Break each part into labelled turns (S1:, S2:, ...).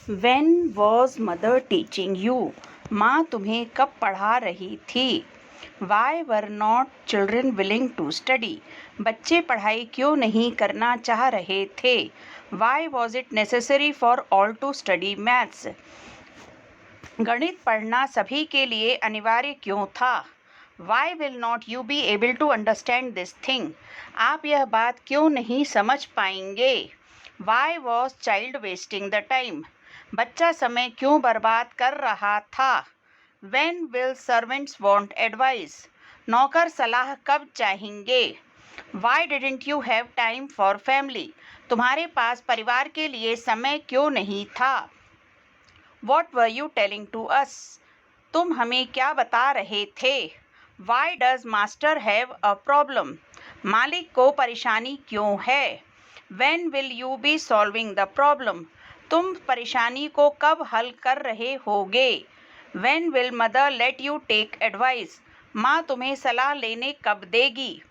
S1: When was mother teaching you? माँ तुम्हें कब पढ़ा रही थी? Why were not children willing to study? बच्चे पढ़ाई क्यों नहीं करना चाह रहे थे? Why was it necessary for all to study maths? गणित पढ़ना सभी के लिए अनिवार्य क्यों था? Why will not you be able to understand this thing? आप यह बात क्यों नहीं समझ पाएंगे? Why was child wasting the time? बच्चा समय क्यों बर्बाद कर रहा था? When will servants want advice? नौकर सलाह कब चाहेंगे? Why didn't you have time for family? तुम्हारे पास परिवार के लिए समय क्यों नहीं था? What were you telling to us? तुम हमें क्या बता रहे थे? Why does master have a problem? मालिक को परेशानी क्यों है? When will you be solving the problem? तुम परेशानी को कब हल कर रहे होगे? When will mother let you take advice? माँ तुम्हें सलाह लेने कब देगी?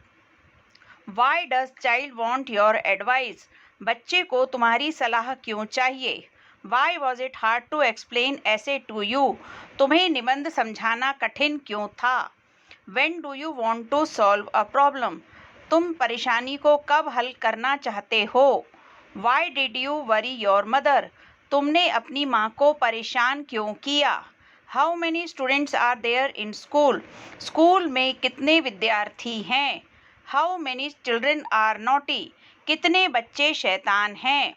S1: Why does child want your advice? बच्चे को तुम्हारी सलाह क्यों चाहिए? Why was it hard to explain essay to you? तुम्हें निबंध समझाना कठिन क्यों था? When do you want to solve a problem? तुम परेशानी को कब हल करना चाहते हो? Why did you worry your mother? तुमने अपनी माँ को परेशान क्यों किया? How many students are there in school? School में कितने विद्यार्थी हैं? How many children are naughty? कितने बच्चे शैतान हैं?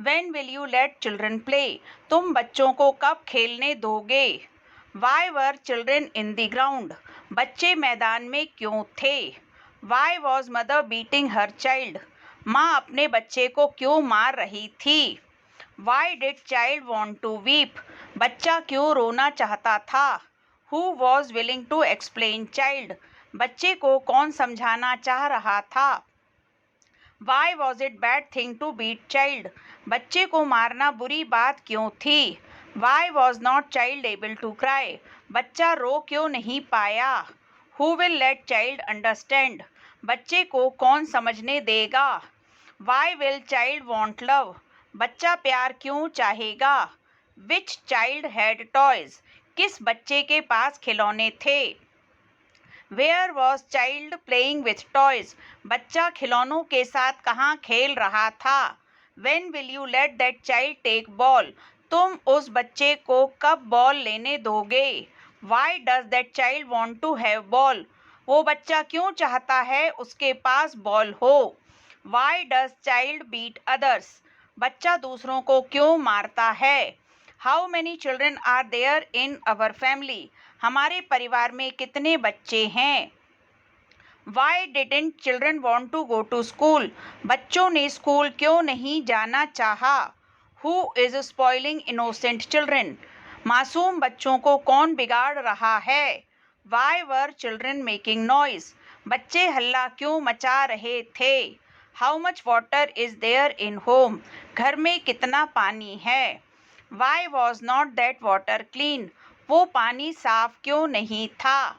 S1: When will you let children play? तुम बच्चों को कब खेलने दोगे? Why were children in the ground? बच्चे मैदान में क्यों थे? Why was mother beating her child? माँ अपने बच्चे को क्यों मार रही थी? Why did child want to weep? बच्चा क्यों रोना चाहता था? Who was willing to explain child? बच्चे को कौन समझाना चाह रहा था? Why was it bad thing to beat child? बच्चे को मारना बुरी बात क्यों थी? Why was not child able to cry? बच्चा रो क्यों नहीं पाया? Who will let child understand? बच्चे को कौन समझने देगा? Why will child want love? बच्चा प्यार क्यों चाहेगा? Which child had toys? किस बच्चे के पास खिलौने थे? Where was child playing with toys? बच्चा खिलौनों के साथ कहाँ खेल रहा था? When will you let that child take ball? तुम उस बच्चे को कब बॉल लेने दोगे? Why does that child want to have ball? वो बच्चा क्यों चाहता है उसके पास बॉल हो? Why does child beat others? बच्चा दूसरों को क्यों मारता है? How many children are there in our family? हमारे परिवार में कितने बच्चे हैं? Why didn't children want to go to school? बच्चों ने स्कूल क्यों नहीं जाना चाहा? Who is spoiling innocent children? मासूम बच्चों को कौन बिगाड़ रहा है? Why were children making noise? बच्चे हल्ला क्यों मचा रहे थे? How much water is there in home? घर में कितना पानी है? Why was not that water clean? वो पानी साफ क्यों नहीं था?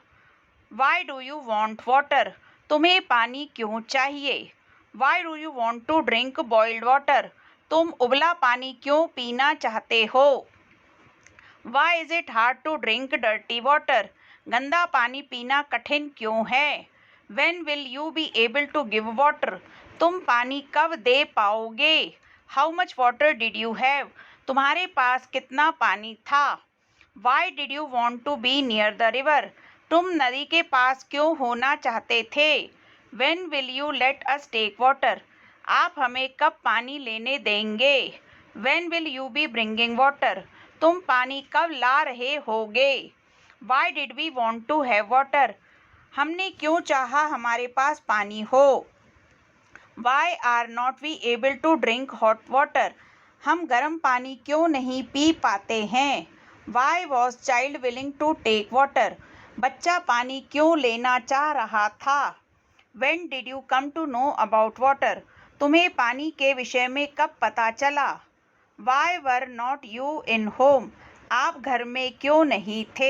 S1: Why do you want water? तुम्हें पानी क्यों चाहिए? Why do you want to drink boiled water? तुम उबला पानी क्यों पीना चाहते हो? Why is it hard to drink dirty water? गंदा पानी पीना कठिन क्यों है? When will you be able to give water? तुम पानी कब दे पाओगे? How much water did you have? तुम्हारे पास कितना पानी था? Why did you want to be near the river? तुम नदी के पास क्यों होना चाहते थे? When will you let us take water? आप हमें कब पानी लेने देंगे? When will you be bringing water? तुम पानी कब ला रहे होगे? Why did we want to have water? हमने क्यों चाहा हमारे पास पानी हो? Why are not we able to drink hot water? हम गर्म पानी क्यों नहीं पी पाते हैं? Why was child willing to take water? बच्चा पानी क्यों लेना चाह रहा था? When did you come to know about water? तुम्हें पानी के विषय में कब पता चला? Why were not you in home? आप घर में क्यों नहीं थे?